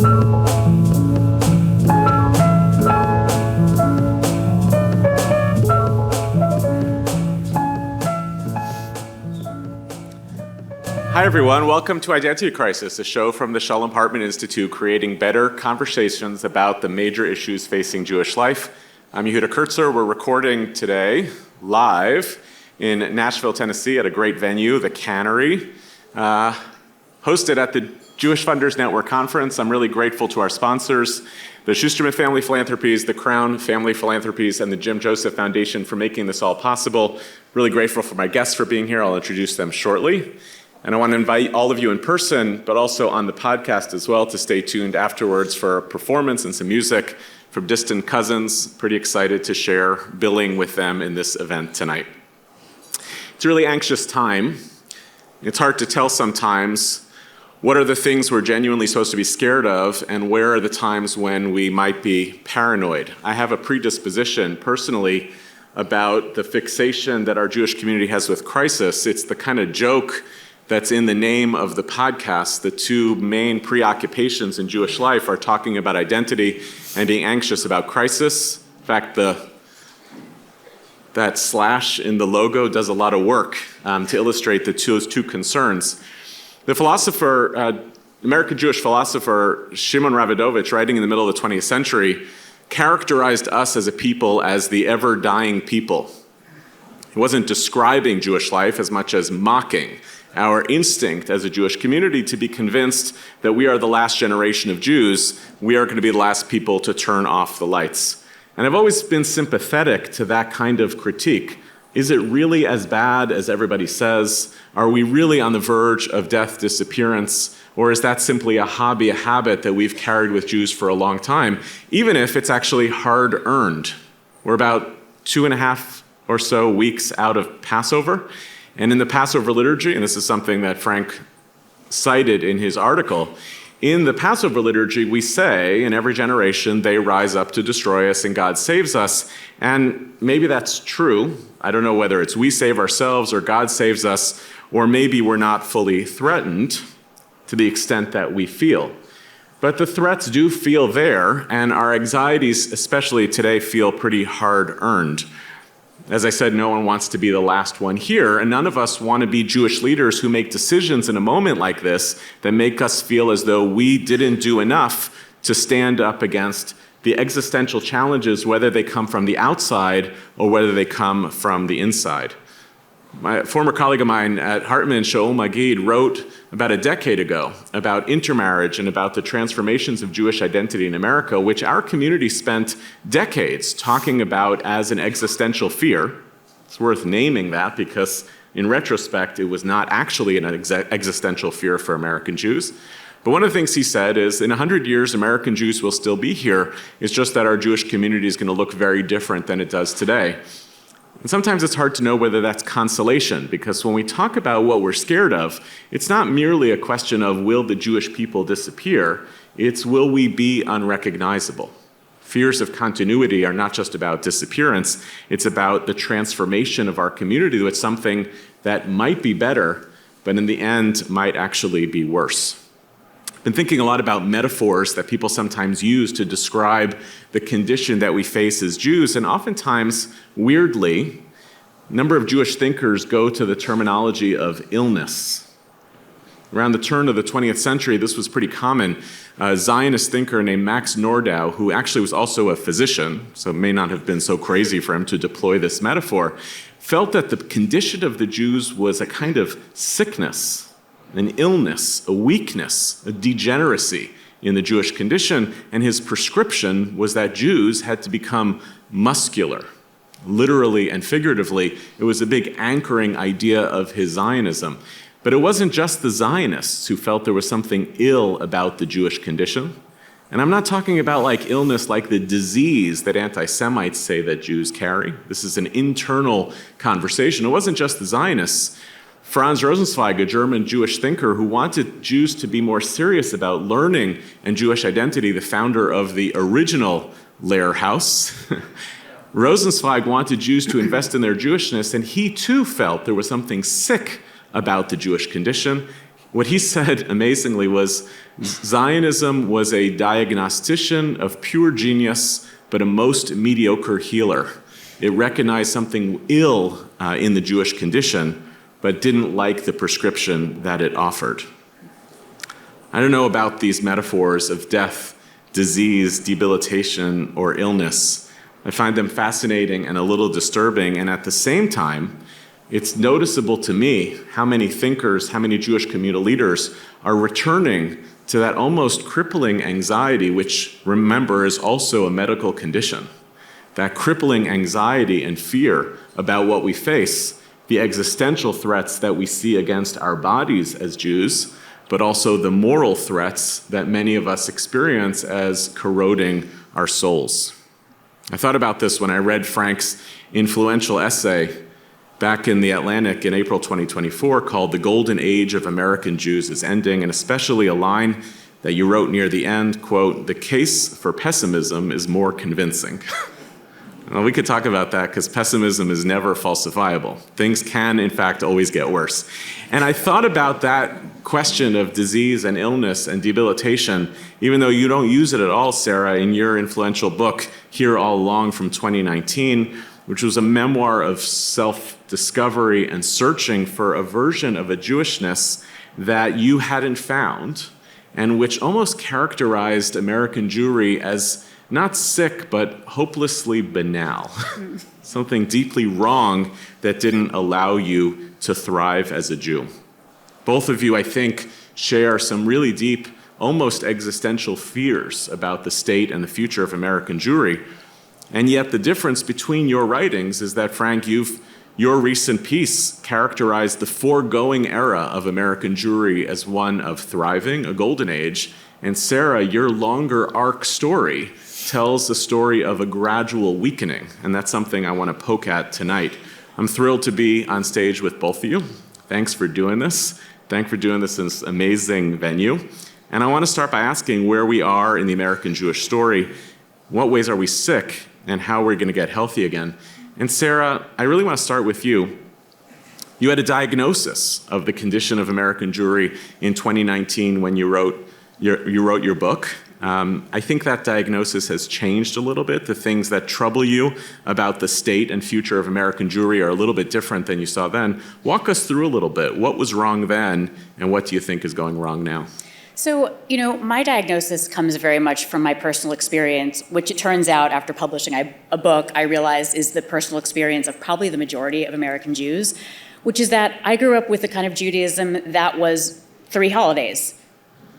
Hi, everyone. Welcome to Identity Crisis, a show from the Shalom Hartman Institute creating better conversations about the major issues facing Jewish life. I'm Yehuda Kurtzer. We're recording today live in Nashville, Tennessee at a great venue, the Cannery, hosted at the Jewish Funders Network Conference. I'm really grateful to our sponsors, the Schusterman Family Philanthropies, the Crown Family Philanthropies, and the Jim Joseph Foundation for making this all possible. Really grateful for my guests for being here. I'll introduce them shortly. And I want to invite all of you in person, but also on the podcast as well, to stay tuned afterwards for a performance and some music from distant cousins. Pretty excited to share billing with them in this event tonight. It's a really anxious time. It's hard to tell sometimes what are the things we're genuinely supposed to be scared of and where are the times when we might be paranoid. I have a predisposition personally about the fixation that our Jewish community has with crisis. It's the kind of joke that's in the name of the podcast. The two main preoccupations in Jewish life are talking about identity and being anxious about crisis. In fact, that slash in the logo does a lot of work to illustrate those two concerns. The philosopher, American Jewish philosopher Shimon Ravidovich, writing in the middle of the 20th century, characterized us as a people as the ever-dying people. He wasn't describing Jewish life as much as mocking our instinct as a Jewish community to be convinced that we are the last generation of Jews. We are going to be the last people to turn off the lights. And I've always been sympathetic to that kind of critique. Is it really as bad as everybody says? Are we really on the verge of death, disappearance? Or is that simply a hobby, a habit that we've carried with Jews for a long time, even if it's actually hard-earned? We're about 2.5 or so weeks out of Passover. And in the Passover liturgy, and this is something that Frank cited in his article, in the Passover liturgy, we say, in every generation, they rise up to destroy us and God saves us. And maybe that's true. I don't know whether it's we save ourselves or God saves us, or maybe we're not fully threatened to the extent that we feel. But the threats do feel there, and our anxieties, especially today, feel pretty hard-earned. As I said, no one wants to be the last one here, and none of us want to be Jewish leaders who make decisions in a moment like this that make us feel as though we didn't do enough to stand up against the existential challenges, whether they come from the outside or whether they come from the inside. My former colleague of mine at Hartman, Shaul Magid, wrote about a decade ago about intermarriage and about the transformations of Jewish identity in America, which our community spent decades talking about as an existential fear. It's worth naming that because, in retrospect, it was not actually an existential fear for American Jews. But one of the things he said is, in 100 years, American Jews will still be here. It's just that our Jewish community is going to look very different than it does today. And sometimes it's hard to know whether that's consolation, because when we talk about what we're scared of, it's not merely a question of will the Jewish people disappear, it's will we be unrecognizable. Fears of continuity are not just about disappearance, it's about the transformation of our community to something that might be better, but in the end might actually be worse. I've been thinking a lot about metaphors that people sometimes use to describe the condition that we face as Jews, and oftentimes, weirdly, a number of Jewish thinkers go to the terminology of illness. Around the turn of the 20th century, this was pretty common. A Zionist thinker named Max Nordau, who actually was also a physician, so it may not have been so crazy for him to deploy this metaphor, felt that the condition of the Jews was a kind of sickness, an illness, a weakness, a degeneracy in the Jewish condition, and his prescription was that Jews had to become muscular. Literally and figuratively, it was a big anchoring idea of his Zionism. But it wasn't just the Zionists who felt there was something ill about the Jewish condition. And I'm not talking about like illness like the disease that anti-Semites say that Jews carry. This is an internal conversation. It wasn't just the Zionists. Franz Rosenzweig, a German Jewish thinker who wanted Jews to be more serious about learning and Jewish identity, the founder of the original Lehrhaus, Rosenzweig wanted Jews to invest in their Jewishness, and he too felt there was something sick about the Jewish condition. What he said, amazingly, was Zionism was a diagnostician of pure genius, but a most mediocre healer. It recognized something ill in the Jewish condition, but didn't like the prescription that it offered. I don't know about these metaphors of death, disease, debilitation, or illness. I find them fascinating and a little disturbing, and at the same time, it's noticeable to me how many thinkers, how many Jewish communal leaders are returning to that almost crippling anxiety, which, remember, is also a medical condition. That crippling anxiety and fear about what we face, the existential threats that we see against our bodies as Jews, but also the moral threats that many of us experience as corroding our souls. I thought about this when I read Frank's influential essay back in The Atlantic in April 2024 called "The Golden Age of American Jews is Ending," and especially a line that you wrote near the end, quote, "The case for pessimism is more convincing." Well, we could talk about that because pessimism is never falsifiable. Things can, in fact, always get worse. And I thought about that question of disease and illness and debilitation, even though you don't use it at all, Sarah, in your influential book, Here All Along from 2019, which was a memoir of self-discovery and searching for a version of a Jewishness that you hadn't found, and which almost characterized American Jewry as not sick, but hopelessly banal. Something deeply wrong that didn't allow you to thrive as a Jew. Both of you, I think, share some really deep, almost existential fears about the state and the future of American Jewry. And yet the difference between your writings is that, Frank, your recent piece characterized the foregoing era of American Jewry as one of thriving, a golden age. And Sarah, your longer arc story tells the story of a gradual weakening, and that's something I want to poke at tonight. I'm thrilled to be on stage with both of you. Thanks for doing this. Thanks for doing this in this amazing venue. And I want to start by asking where we are in the American Jewish story, what ways are we sick, and how we're going to get healthy again. And Sarah, I really want to start with you. You had a diagnosis of the condition of American Jewry in 2019 when you wrote your book. I think that diagnosis has changed a little bit. The things that trouble you about the state and future of American Jewry are a little bit different than you saw then. Walk us through a little bit. What was wrong then, and what do you think is going wrong now? So, my diagnosis comes very much from my personal experience, which it turns out after publishing a book, I realized is the personal experience of probably the majority of American Jews, which is that I grew up with a kind of Judaism that was 3 holidays.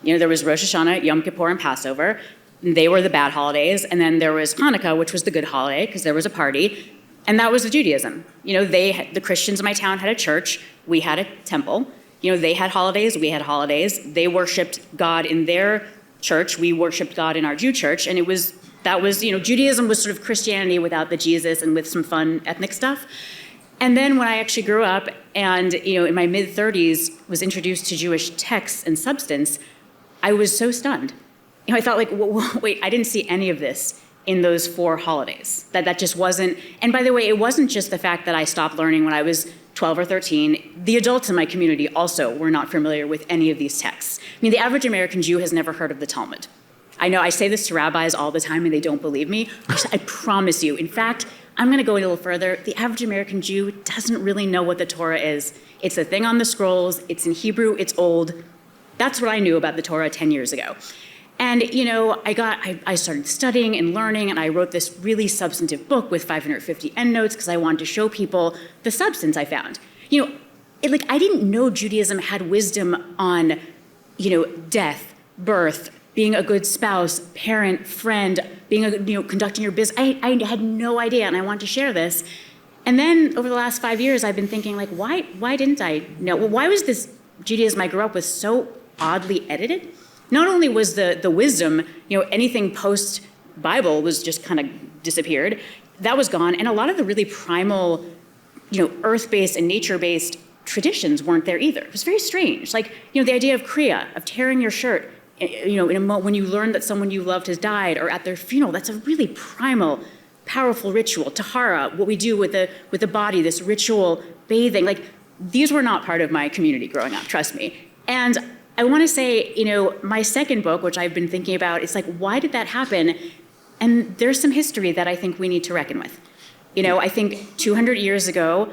There was Rosh Hashanah, Yom Kippur, and Passover. They were the bad holidays. And then there was Hanukkah, which was the good holiday because there was a party. And that was the Judaism. The Christians in my town had a church. We had a temple. They had holidays. We had holidays. They worshiped God in their church. We worshiped God in our Jew church. And Judaism was sort of Christianity without the Jesus and with some fun ethnic stuff. And then when I actually grew up and, in my mid-30s was introduced to Jewish texts and substance, I was so stunned. I thought, wait, I didn't see any of this in those 4 holidays. That just wasn't, and by the way, it wasn't just the fact that I stopped learning when I was 12 or 13. The adults in my community also were not familiar with any of these texts. The average American Jew has never heard of the Talmud. I know I say this to rabbis all the time and they don't believe me. I promise you. In fact, I'm going to go a little further. The average American Jew doesn't really know what the Torah is. It's a thing on the scrolls. It's in Hebrew. It's old. That's what I knew about the Torah 10 years ago. And, I started studying and learning, and I wrote this really substantive book with 550 endnotes because I wanted to show people the substance I found. I didn't know Judaism had wisdom on, death, birth, being a good spouse, parent, friend, conducting your business. I had no idea, and I wanted to share this. And then over the last 5 years, I've been thinking, why didn't I know? Well, why was this Judaism I grew up with so oddly edited? Not only was the wisdom, anything post-Bible was just kind of disappeared, that was gone, and a lot of the really primal, earth-based and nature-based traditions weren't there either. It was very strange. The idea of kriya, of tearing your shirt, in a moment when you learn that someone you loved has died, or at their funeral, that's a really primal, powerful ritual. Tahara, what we do with the body, this ritual bathing, these were not part of my community growing up, trust me. And I want to say, my second book, which I've been thinking about, it's like, why did that happen? And there's some history that I think we need to reckon with. I think 200 years ago,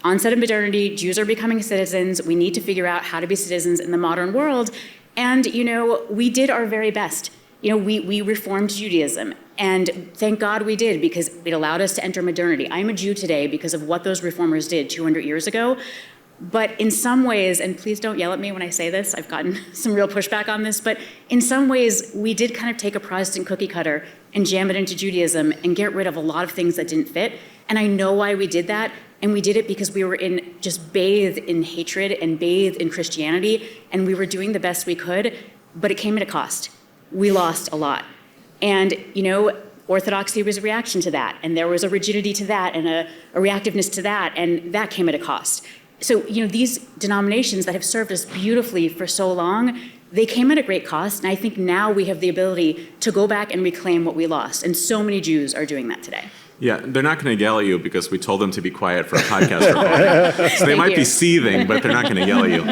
onset of modernity, Jews are becoming citizens. We need to figure out how to be citizens in the modern world. And, we did our very best. We reformed Judaism. And thank God we did, because it allowed us to enter modernity. I'm a Jew today because of what those reformers did 200 years ago. But in some ways, and please don't yell at me when I say this, I've gotten some real pushback on this, but in some ways, we did kind of take a Protestant cookie cutter and jam it into Judaism and get rid of a lot of things that didn't fit. And I know why we did that. And we did it because we were just bathed in hatred and bathed in Christianity. And we were doing the best we could, but it came at a cost. We lost a lot. And, Orthodoxy was a reaction to that. And there was a rigidity to that and a reactiveness to that. And that came at a cost. So, these denominations that have served us beautifully for so long, they came at a great cost. And I think now we have the ability to go back and reclaim what we lost. And so many Jews are doing that today. Yeah, they're not going to yell at you because we told them to be quiet for a podcast recording. So they might be seething, but they're not going to yell at you.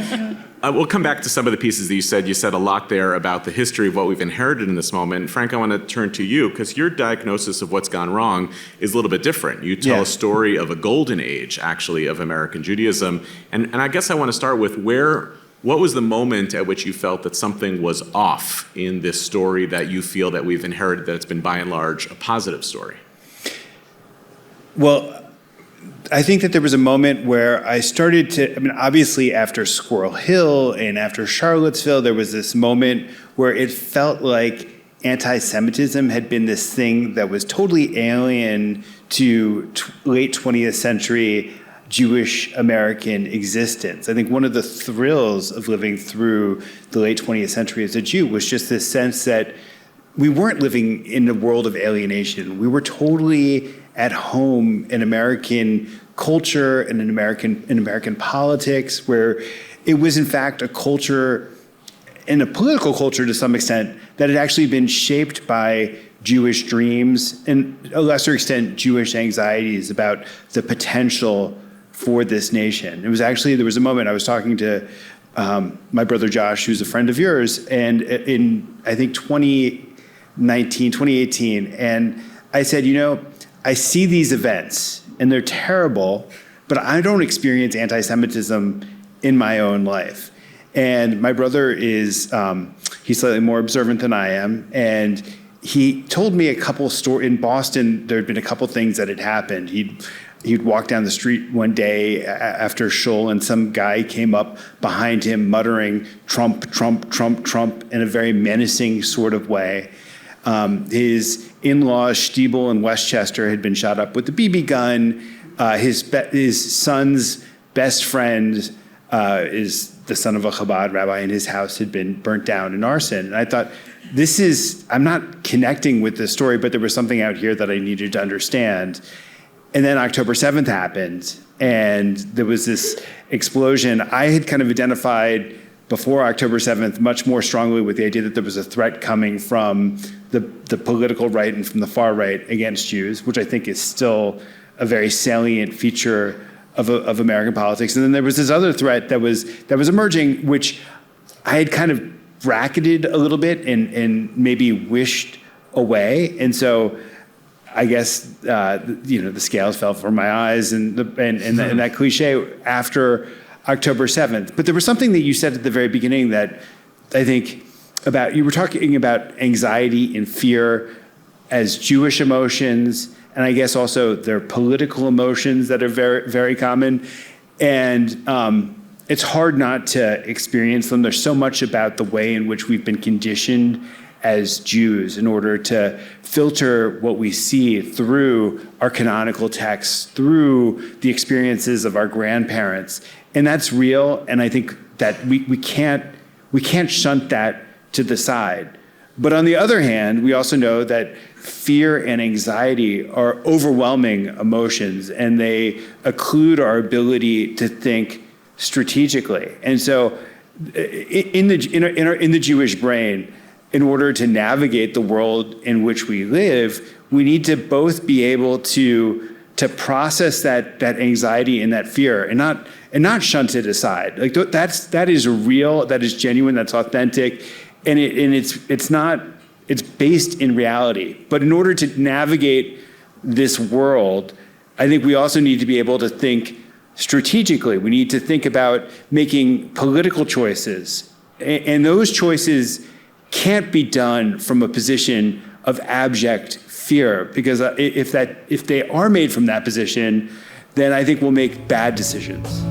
We'll come back to some of the pieces that you said. You said a lot there about the history of what we've inherited in this moment. Frank, I want to turn to you because your diagnosis of what's gone wrong is a little bit different. You tell a story of a golden age, actually, of American Judaism. And I guess I want to start with what was the moment at which you felt that something was off in this story that you feel that we've inherited, that it's been by and large a positive story? Well, I think that there was a moment where I started to, obviously after Squirrel Hill and after Charlottesville, there was this moment where it felt like anti-Semitism had been this thing that was totally alien to late 20th century Jewish American existence. I think one of the thrills of living through the late 20th century as a Jew was just this sense that we weren't living in a world of alienation. We were totally at home in American culture and in American politics, where it was in fact a culture and a political culture to some extent that had actually been shaped by Jewish dreams and, to a lesser extent, Jewish anxieties about the potential for this nation. There was a moment I was talking to my brother Josh, who's a friend of yours, and in, I think, 2018, and I said, I see these events, and they're terrible, but I don't experience anti-Semitism in my own life. And my brother is, he's slightly more observant than I am, and he told me a couple stories. In Boston, there had been a couple things that had happened. He'd walk down the street one day after shul, and some guy came up behind him muttering, "Trump, Trump, Trump, Trump," in a very menacing sort of way. His in-laws, Stiebel and Westchester, had been shot up with a BB gun. His son's best friend is the son of a Chabad rabbi, and his house had been burnt down in arson. And I thought, I'm not connecting with this story, but there was something out here that I needed to understand. And then October 7th happened, and there was this explosion. I had kind of identified before October 7th much more strongly with the idea that there was a threat coming from the political right and from the far right against Jews, which I think is still a very salient feature of American politics. And then there was this other threat that was emerging, which I had kind of bracketed a little bit and maybe wished away. And so I guess the scales fell from my eyes and that cliche after October 7th. But there was something that you said at the very beginning that I think you were talking about anxiety and fear as Jewish emotions, and I guess also they're political emotions that are very, very common. And it's hard not to experience them. There's so much about the way in which we've been conditioned as Jews in order to filter what we see through our canonical texts, through the experiences of our grandparents. And that's real, and I think that we can't shunt that to the side. But on the other hand, we also know that fear and anxiety are overwhelming emotions, and they occlude our ability to think strategically. And so in the Jewish brain, in order to navigate the world in which we live, we need to both be able to to process that anxiety and that fear and not shunt it aside. Like that is real, that is genuine, that's authentic, and it's based in reality. But in order to navigate this world, I think we also need to be able to think strategically. We need to think about making political choices, and those choices can't be done from a position of abject fear, because if they are made from that position, then I think we'll make bad decisions.